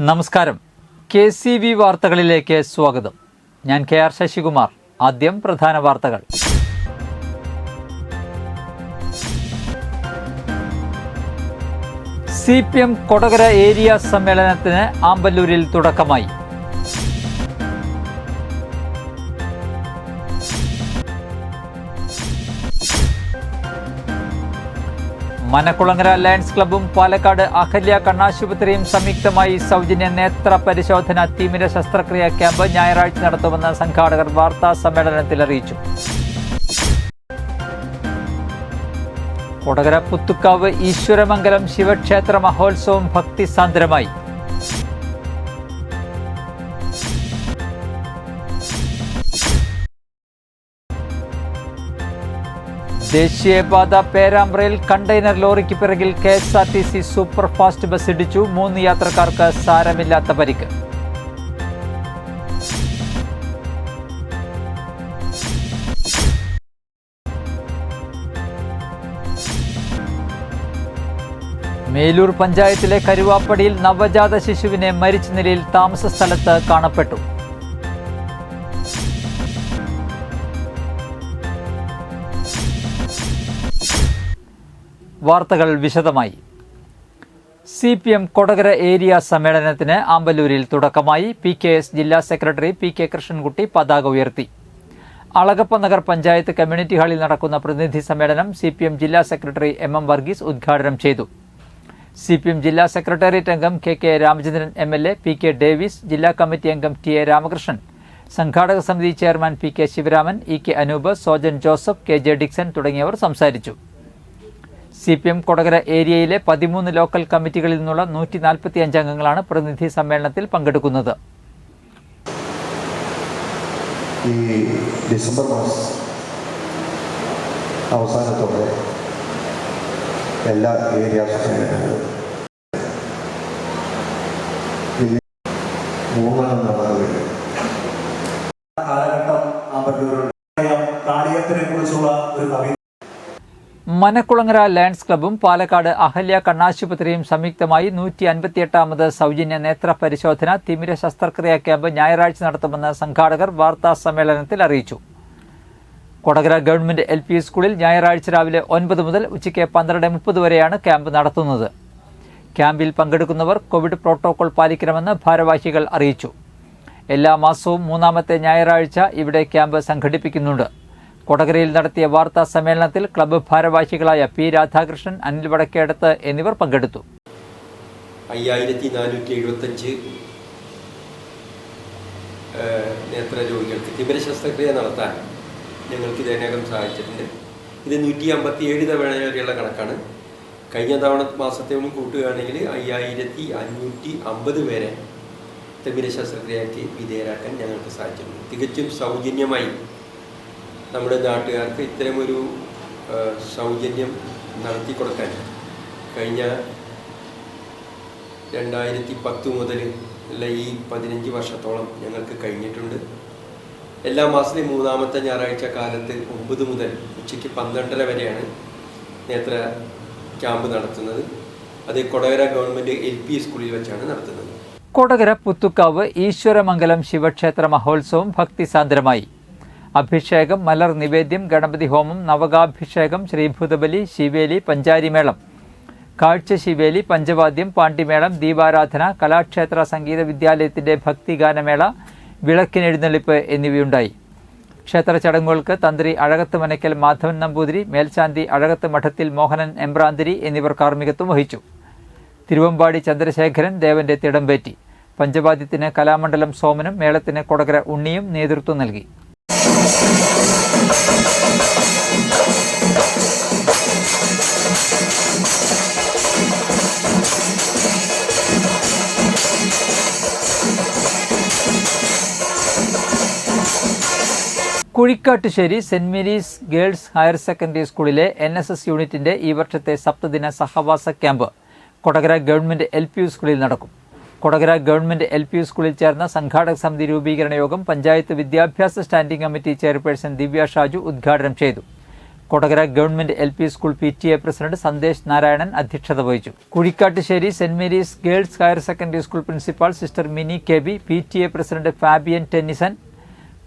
നമസ്കാരം. KCV വാർത്തകളിലേക്ക് സ്വാഗതം. ഞാൻ KR ശശികുമാർ. ആദ്യം പ്രധാന വാർത്തകൾ. CPM കൊടകര ഏരിയ സമ്മേളനത്തിന് ആമ്പല്ലൂരിൽ തുടക്കമായി. മനക്കുളങ്ങര ലയൺസ് ക്ലബ്ബും പാലക്കാട് അഹല്യ കണ്ണാശുപത്രിയും സംയുക്തമായി സൗജന്യ നേത്ര പരിശോധന തിമിര ശസ്ത്രക്രിയ ക്യാമ്പ് ഞായറാഴ്ച നടത്തുമെന്ന് സംഘാടകർ വാർത്താ സമ്മേളനത്തിൽ അറിയിച്ചു. കൊടകര പുത്തുക്കാവ് ഈശ്വരമംഗലം ശിവക്ഷേത്ര മഹോത്സവം ഭക്തിസാന്ദ്രമായി. ദേശീയപാത പേരാമ്പ്രയിൽ കണ്ടെയ്നർ ലോറിക്ക് പിറകിൽ KSRTC സൂപ്പർഫാസ്റ്റ് ബസ് ഇടിച്ചു. 3 യാത്രക്കാർക്ക് സാരമില്ലാത്ത പരിക്ക്. മേലൂർ പഞ്ചായത്തിലെ കരുവാപ്പടിയിൽ നവജാത ശിശുവിനെ മരിച്ച നിലയിൽ താമസ സ്ഥലത്ത് കാണപ്പെട്ടു. വാർത്തകൾ വിശദമായി. CPM കൊടകര ഏരിയ സമ്മേളനത്തിന് ആമ്പല്ലൂരിൽ തുടക്കമായി. PKS ജില്ലാ സെക്രട്ടറി PK കൃഷ്ണൻകുട്ടി പതാക ഉയർത്തി. അളഗപ്പ നഗർ പഞ്ചായത്ത് കമ്മ്യൂണിറ്റി ഹാളിൽ നടക്കുന്ന പ്രതിനിധി സമ്മേളനം CPM ജില്ലാ സെക്രട്ടറി MM വർഗീസ് ഉദ്ഘാടനം ചെയ്തു. CPM ജില്ലാ സെക്രട്ടേറിയറ്റ് അംഗം KK Ramachandran MLA, PK Davis, ജില്ലാ കമ്മിറ്റി അംഗം TA രാമകൃഷ്ണൻ, സംഘാടക സമിതി chairman PK Sivaraman, EK Anoop, Sojan Joseph, KJ Dixon തുടങ്ങിയവർ സംസാരിച്ചു. CPM കൊടകര ഏരിയയിലെ 13 ലോക്കൽ കമ്മിറ്റികളിൽ നിന്നുള്ള 145 അംഗങ്ങളാണ് പ്രതിനിധി സമ്മേളനത്തിൽ പങ്കെടുക്കുന്നത്. ഈ ഡിസംബർ മാസം അവസാനത്തോടെ എല്ലാ ഏരിയ സമ്മേളനങ്ങളും മൂന്നെണ്ണം നടന്നു. കാലഘട്ടം കാളിയത്തിനെ കുറിച്ചുള്ള ഒരു കവിത. മനക്കുളങ്ങര ലയൺസ് ക്ലബ്ബും പാലക്കാട് അഹല്യ കണ്ണാശുപത്രിയും സംയുക്തമായി 158ാമത് സൗജന്യ നേത്ര പരിശോധന തിമിര ശസ്ത്രക്രിയ ക്യാമ്പ് ഞായറാഴ്ച നടത്തുമെന്ന് സംഘാടകർ വാർത്താ സമ്മേളനത്തിൽ അറിയിച്ചു. കൊടകര ഗവൺമെന്റ് LP സ്കൂളിൽ ഞായറാഴ്ച രാവിലെ 9 മുതൽ ഉച്ചയ്ക്ക് 12:30 വരെയാണ് ക്യാമ്പ് നടത്തുന്നത്. ക്യാമ്പിൽ പങ്കെടുക്കുന്നവർ കോവിഡ് പ്രോട്ടോകോൾ പാലിക്കണമെന്ന് ഭാരവാഹികൾ അറിയിച്ചു. എല്ലാ മാസവും 3ാമത്തെ ഞായറാഴ്ച ഇവിടെ ക്യാമ്പ് സംഘടിപ്പിക്കുന്നുണ്ട്. കൊടകരയിൽ നടത്തിയ വാർത്താ സമ്മേളനത്തിൽ ക്ലബ്ബ് ഭാരവാഹികളായ P രാധാകൃഷ്ണൻ, അനിൽ വടക്കേടത്ത് എന്നിവർ പങ്കെടുത്തു. 5475 നേത്രരോഗികൾക്ക് തിമിര ശസ്ത്രക്രിയ നടത്താൻ ഞങ്ങൾക്ക് ഇതിനകം സഹായിച്ചിട്ടുണ്ട്. ഇത് 157 തവണ വരെയുള്ള കണക്കാണ്. കഴിഞ്ഞ തവണ മാസത്തെയും കൂട്ടുകയാണെങ്കിൽ 5550 പേരെ തിമിര ശസ്ത്രക്രിയയ്ക്ക് വിധേയരാക്കാൻ ഞങ്ങൾക്ക് സാധിച്ചിട്ടുണ്ട്. തികച്ചും സൗജന്യമായി നമ്മുടെ നാട്ടുകാർക്ക് ഇത്തരമൊരു സൗജന്യം നടത്തി കൊടുക്കാൻ കഴിഞ്ഞ 2010 മുതൽ ഉള്ള ഈ 15 വർഷത്തോളം ഞങ്ങൾക്ക് കഴിഞ്ഞിട്ടുണ്ട്. എല്ലാ മാസത്തിലും 3ാമത്തെ ഞായറാഴ്ച കാലത്ത് 9 മുതൽ ഉച്ചയ്ക്ക് 12:30 വരെയാണ് നേത്ര ക്യാമ്പ് നടത്തുന്നത്. അത് കൊടകര ഗവൺമെൻറ് LP സ്കൂളിൽ വെച്ചാണ് നടത്തുന്നത്. കൊടകര പുത്തുക്കാവ് ഈശ്വരമംഗലം ശിവക്ഷേത്ര മഹോത്സവം ഭക്തിസാന്ദ്രമായി. അഭിഷേകം, മലർ നിവേദ്യം, ഗണപതി ഹോമം, നവകാഭിഷേകം, ശ്രീഭൂതബലി, ശിവേലി, പഞ്ചാരിമേളം, കാഴ്ച ശിവേലി, പഞ്ചവാദ്യം, പാണ്ടിമേളം, ദീപാരാധന, കലാക്ഷേത്ര സംഗീത വിദ്യാലയത്തിന്റെ ഭക്തിഗാനമേള, വിളക്കിനെഴുന്നള്ളിപ്പ് എന്നിവയുണ്ടായി. ക്ഷേത്ര ചടങ്ങുകൾക്ക് തന്ത്രി അഴകത്ത് മനക്കൽ മാധവൻ നമ്പൂതിരി, മേൽശാന്തി അഴകത്ത് മഠത്തിൽ മോഹനൻ എമ്പ്രാന്തിരി എന്നിവർ കാർമ്മികത്വം വഹിച്ചു. തിരുവമ്പാടി ചന്ദ്രശേഖരൻ ദേവന്റെ തിടമ്പേറ്റി. പഞ്ചവാദ്യത്തിന് കലാമണ്ഡലം സോമനും മേളത്തിന് കൊടകര ഉണ്ണിയും നേതൃത്വം നൽകി. Kuzhikkattussery saint Mary's girls higher secondary സ്കൂളിലെ NSS യൂണിറ്റിന്റെ ഈ വർഷത്തെ സപ്തദിന സഹവാസ ക്യാമ്പ് കൊടകര ഗവൺമെന്റ് LP സ്കൂളിൽ നടക്കും. കൊടകര ഗവൺമെന്റ് LP സ്കൂളിൽ ചേർന്ന സംഘാടക സമിതി രൂപീകരണ യോഗം പഞ്ചായത്ത് വിദ്യാഭ്യാസ standing committee chairperson Divya Shaju ഉദ്ഘാടനം ചെയ്തു. Kodakara government LP school PTA president Sandesh Narayanan അധ്യക്ഷത വഹിച്ചു. Kuzhikkattussery saint Mary's girls higher secondary school principal sister Mini KB, PTA president Fabian Tennyson,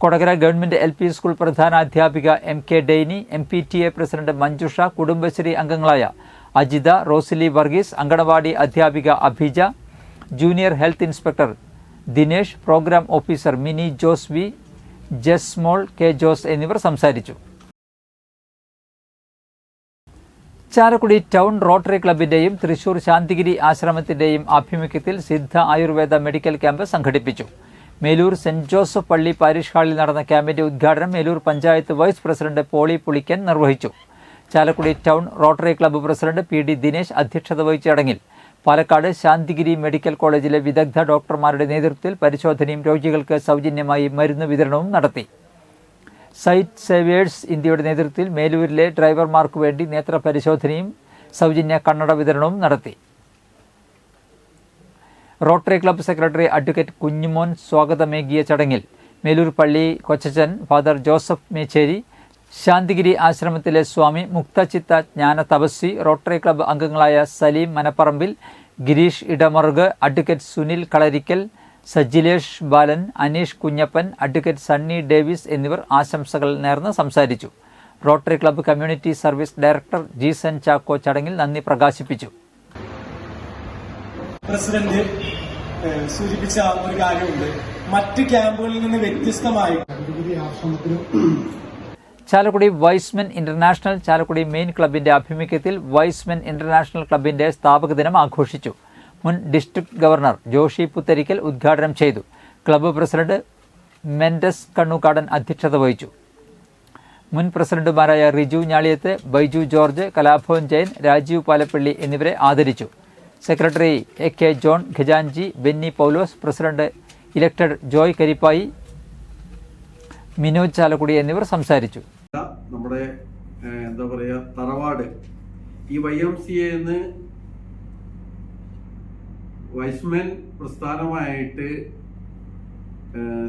Kodakara government LP school പ്രധാനാധ്യാപിക MK Dainy, MPTA president Manjusha, Kudumbashree അംഗങ്ങളായ അജിത, റോസിലി വർഗീസ്, അങ്കണവാടി അധ്യാപിക Abhija, junior health inspector Dinesh, programme officer Mini Jose V, Jasmol K. Jose എന്നിവർ സംസാരിച്ചു. Chalakudy town rotary ക്ലബിന്റെയും തൃശൂർ ശാന്തിഗിരി ആശ്രമത്തിന്റെയും ആഭിമുഖ്യത്തിൽ സിദ്ധ ആയുർവേദ മെഡിക്കൽ ക്യാമ്പ് സംഘടിപ്പിച്ചു. Melur saint Joseph പള്ളി പാരിഷ് ഹാളിൽ നടന്ന ക്യാമ്പിന്റെ ഉദ്ഘാടനം മേലൂർ പഞ്ചായത്ത് വൈസ് പ്രസിഡന്റ് പോളി പുളിക്കൻ നിർവഹിച്ചു. Chalakudy town Rotary club president PD Dinesh അധ്യക്ഷത വഹിച്ച ചടങ്ങിൽ പാലക്കാട് ശാന്തിഗിരി മെഡിക്കൽ കോളേജിലെ വിദഗ്ധ ഡോക്ടർമാരുടെ നേതൃത്വത്തിൽ പരിശോധനയും രോഗികൾക്ക് സൗജന്യമായി മരുന്ന് വിതരണവും നടത്തി. സൈറ്റ് സേവേഴ്സ് ഇന്ത്യയുടെ നേതൃത്വത്തിൽ മേലൂരിലെ ഡ്രൈവർമാർക്ക് വേണ്ടി നേത്ര പരിശോധനയും സൗജന്യ കണ്ണട വിതരണവും നടത്തി. Rotary club secretary advocate Kunjumon സ്വാഗതമേകിയ ചടങ്ങിൽ മേലൂർ പള്ളി കൊച്ചച്ചൻ ഫാദർ ജോസഫ് മേച്ചേരി, ശാന്തിഗിരി ആശ്രമത്തിലെ സ്വാമി മുക്തചിത്ത ജ്ഞാന തപസ്വി, റോട്ടറി ക്ലബ്ബ് അംഗങ്ങളായ Saleem Manapparambil, Gireesh Edamaruk, advocate Sunil Kalarickal, Sajilesh Balan, Aneesh Kunjappan, advocate Sunny Davis എന്നിവർ ആശംസകൾ നേർന്ന് സംസാരിച്ചു. Rotary club community service director Jeesan Chacko ചടങ്ങിൽ നന്ദി പ്രകാശിപ്പിച്ചു. പ്രസിഡന്റ് സൂചിപ്പിച്ച ഒരു കാര്യമുണ്ട്. മറ്റ് ക്യാമ്പുകളിൽ നിന്ന് വ്യത്യസ്തമായി Chalakudy wise men international Chalakudy main ക്ലബിന്റെ ആഭിമുഖ്യത്തിൽ വൈസ്മെൻ ഇന്റർനാഷണൽ ക്ലബിന്റെ സ്ഥാപക ദിനം ആഘോഷിച്ചു. മുൻ ഡിസ്ട്രിക്ട് ഗവർണർ ജോഷി പുത്തരിക്കൽ ഉദ്ഘാടനം ചെയ്തു. ക്ലബ്ബ് പ്രസിഡന്റ് മെൻഡസ് കണ്ണൂക്കാടൻ അധ്യക്ഷത വഹിച്ചു. മുൻ പ്രസിഡന്റുമാരായ റിജു ഞാളിയത്ത്, ബൈജു ജോർജ്, കലാഭവൻ ജയൻ, രാജീവ് പാലപ്പള്ളി എന്നിവരെ ആദരിച്ചു. സെക്രട്ടറി AK ജോൺ ഖജാൻജി, ബെന്നി പൗലോസ്, പ്രസിഡന്റ് ഇലക്ടഡ് ജോയ് കരിപ്പായി, മിനോജ് ചാലക്കുടി എന്നിവർ സംസാരിച്ചു. നമ്മുടെ എന്താ പറയുക, തറവാട് ഈ YMCA എന്ന് വൈസ്മെൻ പ്രസ്ഥാനമായിട്ട്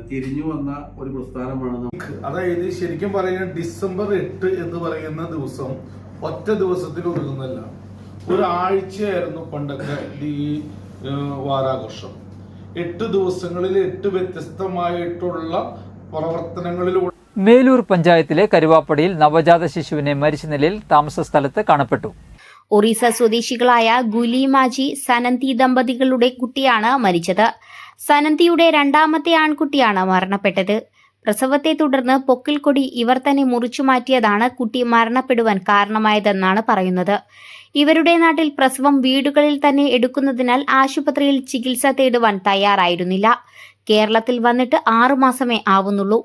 തിരിഞ്ഞു വന്ന ഒരു പ്രസ്ഥാനമാണ്. അതായത് ശരിക്കും പറയുന്നത് ഡിസംബർ 8 എന്ന് പറയുന്ന ദിവസം ഒറ്റ ദിവസത്തിൽ ഒതുങ്ങുന്നല്ല, ഒരാഴ്ചയായിരുന്നു പണ്ടൊക്കെ ഈ വാരാഘോഷം. 8 ദിവസങ്ങളിൽ 8 വ്യത്യസ്തമായിട്ടുള്ള പ്രവർത്തനങ്ങളിലൂടെ. മേലൂർ പഞ്ചായത്തിലെ കരുവാപ്പടിയിൽ നവജാത ശിശുവിനെ മരിച്ച നിലയിൽ താമസ സ്ഥലത്ത് കാണപ്പെട്ടു. ഒറീസ സ്വദേശികളായ ഗുലിമാജി സനന്തി ദമ്പതികളുടെ കുട്ടിയാണ് മരിച്ചത്. സനന്തിയുടെ രണ്ടാമത്തെ ആൺകുട്ടിയാണ് മരണപ്പെട്ടത്. പ്രസവത്തെ തുടർന്ന് പൊക്കിൾക്കൊടി ഇവർ തന്നെ മുറിച്ചു മാറ്റിയതാണ് കുട്ടി മരണപ്പെടുവാൻ കാരണമായതെന്നാണ് പറയുന്നത്. ഇവരുടെ നാട്ടിൽ പ്രസവം വീടുകളിൽ തന്നെ എടുക്കുന്നതിനാൽ ആശുപത്രിയിൽ ചികിത്സ തേടുവാൻ തയ്യാറായിരുന്നില്ല. കേരളത്തിൽ വന്നിട്ട് 6 മാസമേ ആവുന്നുള്ളൂ.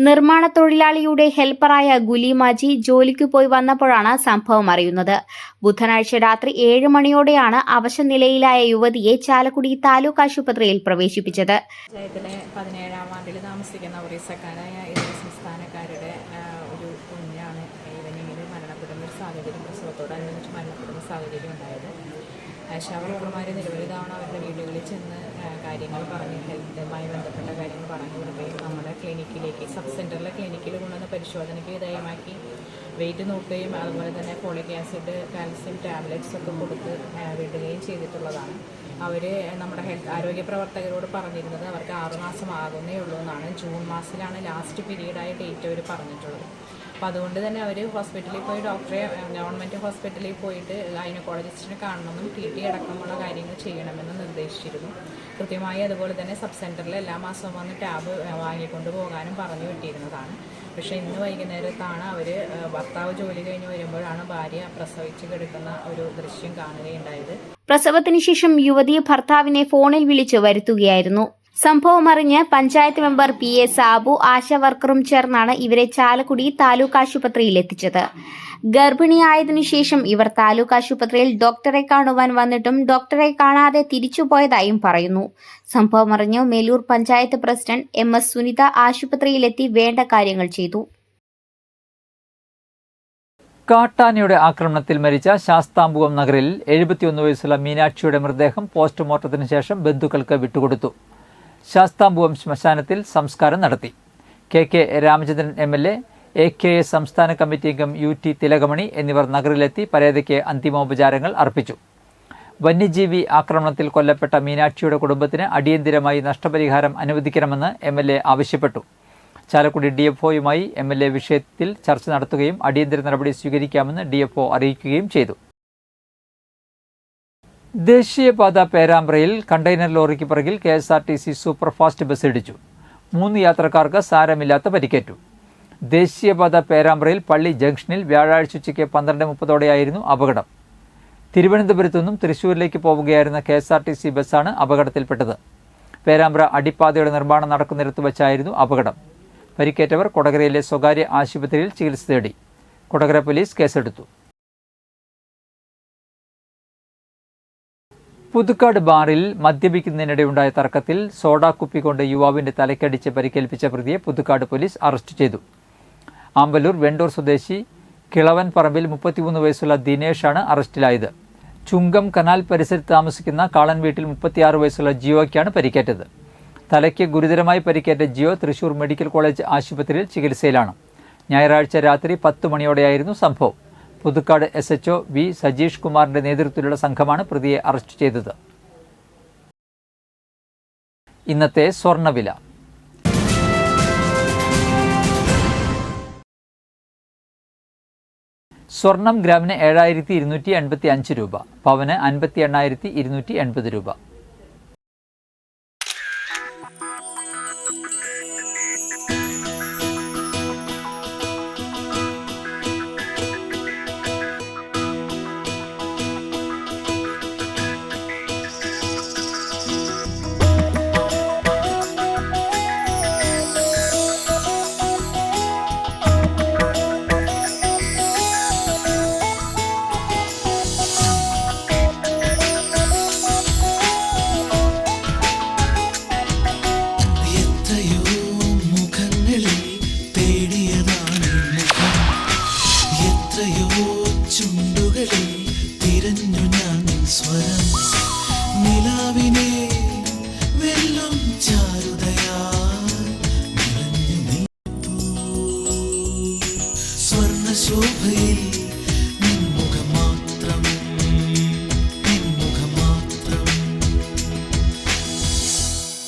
നിർമ്മാണ തൊഴിലാളിയുടെ ഹെൽപ്പറായ ഗുലിമാജി ജോലിക്ക് പോയി വന്നപ്പോഴാണ് സംഭവം അറിയുന്നത്. ബുധനാഴ്ച രാത്രി 7 മണിയോടെയാണ് അവശനിലയിലായ യുവതിയെ ചാലക്കുടി താലൂക്ക് ആശുപത്രിയിൽ പ്രവേശിപ്പിച്ചത്. പഞ്ചായത്തിലെ 17-ാം വാർഡിൽ താമസിക്കുന്ന ഒറീസക്കാരായ ഇതര സംസ്ഥാനക്കാരുടെ ഒരു കുഞ്ഞാണ് ഈവനിങ്ങിൽ മരണപ്പെടുന്ന ഒരു സാഹചര്യം, പ്രസവത്തോടനുബന്ധിച്ച് മരണപ്പെടുന്ന സാഹചര്യം ഉണ്ടായത്. ആശാവർക്കർമാർ നിരവധി തവണ അവരുടെ വീടുകളിൽ ചെന്ന് കാര്യങ്ങൾ പറഞ്ഞ് ഹെൽത്തുമായി ബന്ധപ്പെട്ട കാര്യങ്ങൾ പറഞ്ഞു കൊടുക്കുകയും നമ്മുടെ ക്ലിനിക്കിലേക്ക് സബ് സെൻറ്ററിലെ ക്ലിനിക്കിൽ കൊണ്ടുവന്ന് പരിശോധനയ്ക്ക് വിധേയമാക്കി വെയിറ്റ് നോക്കുകയും അതുപോലെ തന്നെ ഫോളിക് ആസിഡ്, കാൽസ്യം ടാബ്ലറ്റ്സ് ഒക്കെ കൊടുത്ത് വിടുകയും ചെയ്തിട്ടുള്ളതാണ്. അവർ നമ്മുടെ ആരോഗ്യ പ്രവർത്തകരോട് പറഞ്ഞിരുന്നത് അവർക്ക് 6 മാസം ആകുന്നേ ഉള്ളൂ എന്നാണ്. ജൂൺ മാസത്തിലാണ് ലാസ്റ്റ് പീരീഡായ ഡേറ്റ് അവർ പറഞ്ഞിട്ടുള്ളത്. അപ്പോൾ അതുകൊണ്ട് തന്നെ അവർ ഹോസ്പിറ്റലിൽ പോയി ഗവൺമെൻറ് ഹോസ്പിറ്റലിൽ പോയിട്ട് ഗൈനക്കോളജിസ്റ്റിനെ കാണണമെന്നും TT അടക്കമുള്ള കാര്യങ്ങൾ ചെയ്യണമെന്നും നിർദ്ദേശിച്ചിരുന്നു. കൃത്യമായി അതുപോലെ തന്നെ സബ് സെൻറ്ററിൽ എല്ലാ മാസവും വന്ന് ടാബ് വാങ്ങിക്കൊണ്ട് പോകാനും പറഞ്ഞു വിട്ടിരുന്നതാണ്. പക്ഷേ ഇന്ന് വൈകുന്നേരത്താണ് അവർ ഭർത്താവ് ജോലി കഴിഞ്ഞ് വരുമ്പോഴാണ് ഭാര്യ പ്രസവിച്ച് കിടക്കുന്ന ഒരു ദൃശ്യം കാണുകയുണ്ടായത്. പ്രസവത്തിന് ശേഷം യുവതി ഭർത്താവിനെ ഫോണിൽ വിളിച്ച് വരുത്തുകയായിരുന്നു. സംഭവം അറിഞ്ഞ് പഞ്ചായത്ത് മെമ്പർ PA സാബു ആശാവർക്കറും ചേർന്നാണ് ഇവരെ ചാലക്കുടി താലൂക്ക് ആശുപത്രിയിൽ എത്തിച്ചത്. ഗർഭിണിയായതിനു ശേഷം ഇവർ താലൂക്ക് ആശുപത്രിയിൽ ഡോക്ടറെ കാണുവാൻ വന്നിട്ടും ഡോക്ടറെ കാണാതെ തിരിച്ചുപോയതായും പറയുന്നു. സംഭവം അറിഞ്ഞ് മേലൂർ പഞ്ചായത്ത് പ്രസിഡന്റ് MS സുനിത ആശുപത്രിയിലെത്തി വേണ്ട കാര്യങ്ങൾ ചെയ്തു. കാട്ടാനയുടെ ആക്രമണത്തിൽ മരിച്ച ശാസ്താംബുവം നഗറിൽ 71 വയസ്സുള്ള മീനാക്ഷിയുടെ മൃതദേഹം പോസ്റ്റ്മോർട്ടത്തിന് ശേഷം ബന്ധുക്കൾക്ക് വിട്ടുകൊടുത്തു. ശാസ്താംബുവം ശ്മശാനത്തിൽ സംസ്കാരം നടത്തി. KK രാമചന്ദ്രൻ MLA, AKA സംസ്ഥാന കമ്മിറ്റി അംഗം UT തിലകമണി എന്നിവർ നഗറിലെത്തി പരേതയ്ക്ക് അന്തിമോപചാരങ്ങൾ അർപ്പിച്ചു. വന്യജീവി ആക്രമണത്തിൽ കൊല്ലപ്പെട്ട മീനാക്ഷിയുടെ കുടുംബത്തിന് അടിയന്തിരമായി നഷ്ടപരിഹാരം അനുവദിക്കണമെന്ന് MLA ആവശ്യപ്പെട്ടു. ചാലക്കുടി DFOയുമായി MLA വിഷയത്തിൽ ചർച്ച നടത്തുകയും അടിയന്തര നടപടി സ്വീകരിക്കാമെന്ന് DFO അറിയിക്കുകയും ചെയ്തു. ദേശീയപാത പേരാമ്പ്രയിൽ കണ്ടെയ്നർ ലോറിക്ക് പിറകിൽ KSRTC സൂപ്പർഫാസ്റ്റ് ബസ് ഇടിച്ചു. 3 യാത്രക്കാർക്ക് സാരമില്ലാത്ത പരിക്കേറ്റു. ദേശീയപാത പേരാമ്പ്രയിൽ പള്ളി ജംഗ്ഷനിൽ വ്യാഴാഴ്ച ഉച്ചയ്ക്ക് 12:30ഓടെയായിരുന്നു അപകടം. തിരുവനന്തപുരത്തു നിന്നും തൃശൂരിലേക്ക് പോവുകയായിരുന്ന KSRTC ബസ്സാണ് അപകടത്തിൽപ്പെട്ടത്. പേരാമ്പ്ര അടിപ്പാതയുടെ നിർമ്മാണം നടക്കുന്നിടത്ത് വച്ചായിരുന്നു അപകടം. പരിക്കേറ്റവർ കൊടകരയിലെ സ്വകാര്യ ആശുപത്രിയിൽ ചികിത്സ തേടി. കൊടകര പോലീസ് കേസെടുത്തു. പുതുക്കാട് ബാറിൽ മദ്യപിക്കുന്നതിനിടെയുണ്ടായ തർക്കത്തിൽ സോഡാ കുപ്പി കൊണ്ട് യുവാവിന്റെ തലക്കടിച്ച് പരിക്കേൽപ്പിച്ച പ്രതിയെ പുതുക്കാട് പോലീസ് അറസ്റ്റ് ചെയ്തു. ആമ്പല്ലൂർ വെണ്ടൂർ സ്വദേശി കിളവൻ പറമ്പിൽ 33 വയസ്സുള്ള ദിനേഷാണ് അറസ്റ്റിലായത്. ചുങ്കം കനാൽ പരിസരത്ത് താമസിക്കുന്ന കാളൻ വീട്ടിൽ 36 വയസ്സുള്ള ജിയോയ്ക്കാണ് പരിക്കേറ്റത്. തലയ്ക്ക് ഗുരുതരമായി പരിക്കേറ്റ ജിയോ തൃശൂർ മെഡിക്കൽ കോളേജ് ആശുപത്രിയിൽ ചികിത്സയിലാണ്. ഞായറാഴ്ച രാത്രി 10 മണിയോടെയായിരുന്നു സംഭവം. പുതുക്കാട് SHO V സജീഷ് കുമാറിന്റെ നേതൃത്വത്തിലുള്ള സംഘമാണ് പ്രതിയെ അറസ്റ്റ് ചെയ്തത്. ഇന്നത്തെ സ്വർണ്ണവില. സ്വർണം ഗ്രാമിന് 7285 രൂപ, പവന് 58,280 രൂപ.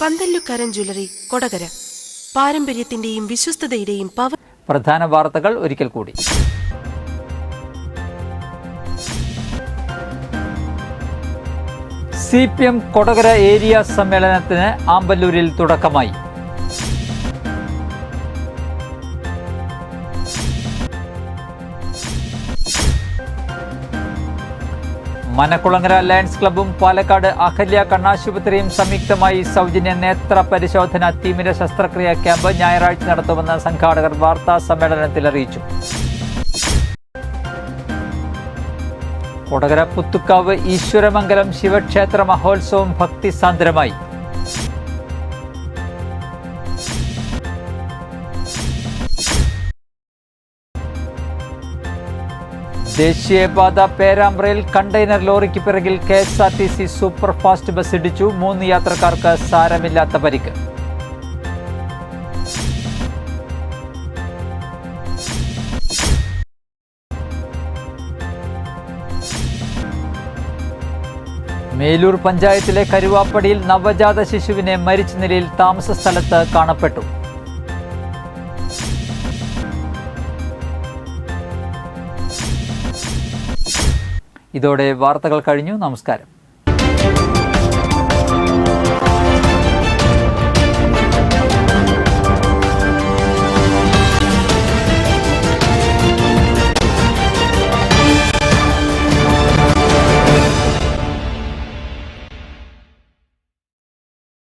പന്തല്ലുക്കാരൻ ജ്വല്ലറി കൊടകര. പാരമ്പര്യത്തിന്റെയും വിശ്വസ്തതയുടെയും പവർ. പ്രധാന വാർത്തകൾ ഒരിക്കൽ കൂടി. CPM കൊടകര ഏരിയ സമ്മേളനത്തിന് ആമ്പല്ലൂരിൽ തുടക്കമായി. മനക്കുളങ്ങര ലയൺസ് ക്ലബ്ബും പാലക്കാട് അഹല്യ കണ്ണാശുപത്രിയും സംയുക്തമായി സൗജന്യ നേത്ര പരിശോധന തിമിര ശസ്ത്രക്രിയ ക്യാമ്പ് ഞായറാഴ്ച നടത്തുമെന്ന് സംഘാടകർ വാർത്താ സമ്മേളനത്തിൽ അറിയിച്ചു. കൊടകര പുത്തുക്കാവ് ഈശ്വരമംഗലം ശിവക്ഷേത്ര മഹോത്സവം ഭക്തിസാന്ദ്രമായി. ദേശീയപാത പേരാമ്പ്രയിൽ കണ്ടെയ്നർ ലോറിക്ക് പിറകിൽ KSRTC സൂപ്പർഫാസ്റ്റ് ബസ് ഇടിച്ചു. 3 യാത്രക്കാർക്ക് സാരമില്ലാത്ത പരിക്ക്. മേലൂർ പഞ്ചായത്തിലെ കരുവാപ്പടിയിൽ നവജാത ശിശുവിനെ മരിച്ച നിലയിൽ താമസ സ്ഥലത്ത് കാണപ്പെട്ടു. ഇതോടെ വാർത്തകൾ കഴിഞ്ഞു. നമസ്കാരം.